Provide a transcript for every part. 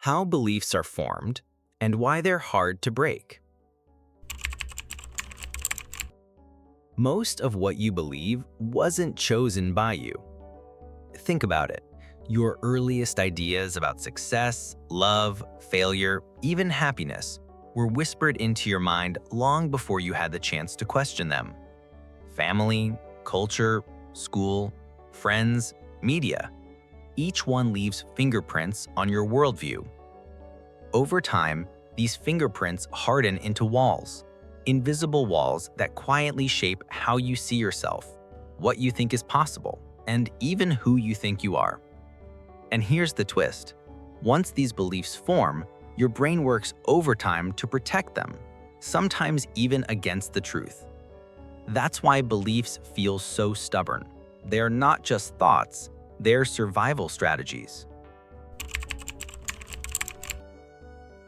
How beliefs are formed, and why they're hard to break. Most of what you believe wasn't chosen by you. Think about it. Your earliest ideas about success, love, failure, even happiness were whispered into your mind long before you had the chance to question them. Family, culture, school, friends, media. Each one leaves fingerprints on your worldview. Over time, these fingerprints harden into walls, invisible walls that quietly shape how you see yourself, what you think is possible, and even who you think you are. And here's the twist. Once these beliefs form, your brain works overtime to protect them, sometimes even against the truth. That's why beliefs feel so stubborn. They're not just thoughts, they're survival strategies.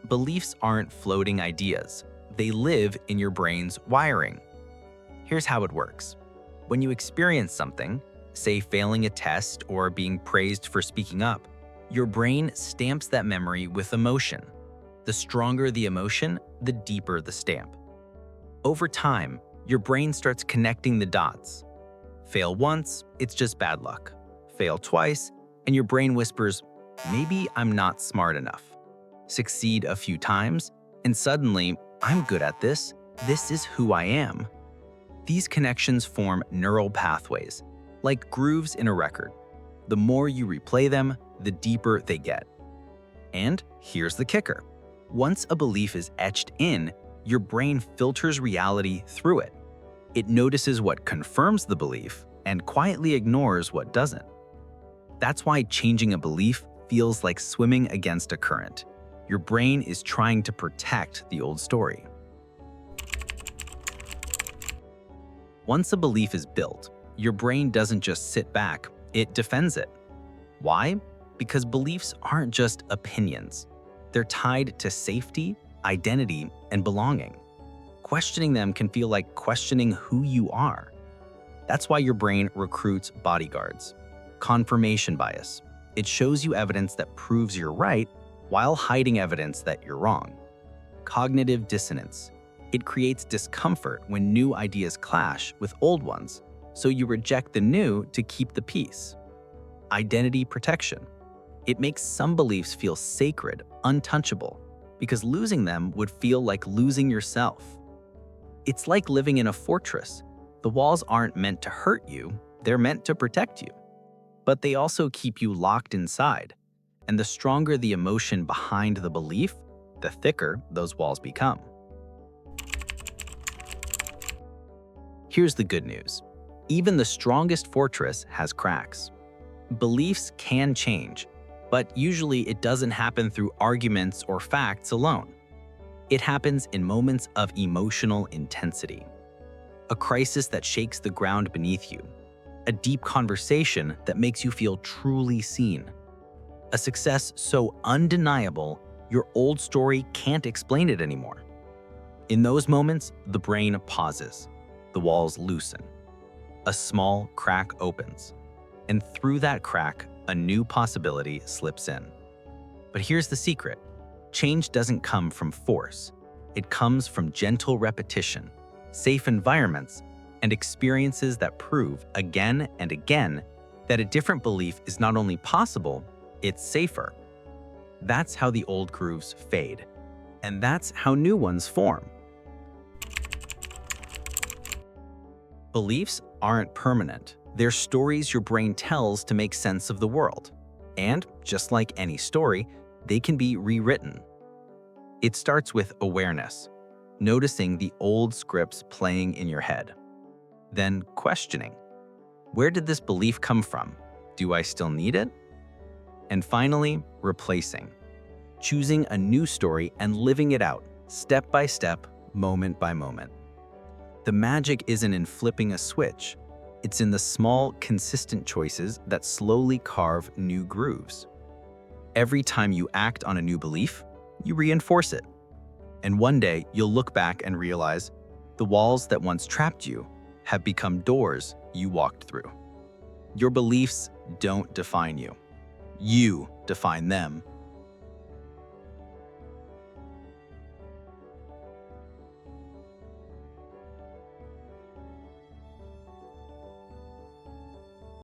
Beliefs aren't floating ideas. They live in your brain's wiring. Here's how it works. When you experience something, say failing a test or being praised for speaking up, your brain stamps that memory with emotion. The stronger the emotion, the deeper the stamp. Over time, your brain starts connecting the dots. Fail once, it's just bad luck. Fail twice, and your brain whispers, maybe I'm not smart enough. Succeed a few times, and suddenly, I'm good at this. This is who I am. These connections form neural pathways, like grooves in a record. The more you replay them, the deeper they get. And here's the kicker. Once a belief is etched in, your brain filters reality through it. It notices what confirms the belief and quietly ignores what doesn't. That's why changing a belief feels like swimming against a current. Your brain is trying to protect the old story. Once a belief is built, your brain doesn't just sit back, it defends it. Why? Because beliefs aren't just opinions. They're tied to safety, identity, and belonging. Questioning them can feel like questioning who you are. That's why your brain recruits bodyguards. Confirmation bias. It shows you evidence that proves you're right while hiding evidence that you're wrong. Cognitive dissonance. It creates discomfort when new ideas clash with old ones, so you reject the new to keep the peace. Identity protection. It makes some beliefs feel sacred, untouchable, because losing them would feel like losing yourself. It's like living in a fortress. The walls aren't meant to hurt you, they're meant to protect you. But they also keep you locked inside. And the stronger the emotion behind the belief, the thicker those walls become. Here's the good news. Even the strongest fortress has cracks. Beliefs can change, but usually it doesn't happen through arguments or facts alone. It happens in moments of emotional intensity. A crisis that shakes the ground beneath you. A deep conversation that makes you feel truly seen. A success so undeniable, your old story can't explain it anymore. In those moments, the brain pauses. The walls loosen. A small crack opens. And through that crack, a new possibility slips in. But here's the secret. Change doesn't come from force. It comes from gentle repetition, safe environments, and experiences that prove again and again that a different belief is not only possible, it's safer. That's how the old grooves fade. And that's how new ones form. Beliefs aren't permanent. They're stories your brain tells to make sense of the world. And just like any story, they can be rewritten. It starts with awareness, noticing the old scripts playing in your head. Then questioning, where did this belief come from? Do I still need it? And finally, replacing, choosing a new story and living it out, step by step, moment by moment. The magic isn't in flipping a switch. It's in the small, consistent choices that slowly carve new grooves. Every time you act on a new belief, you reinforce it. And one day, you'll look back and realize the walls that once trapped you have become doors you walked through. Your beliefs don't define you. You define them.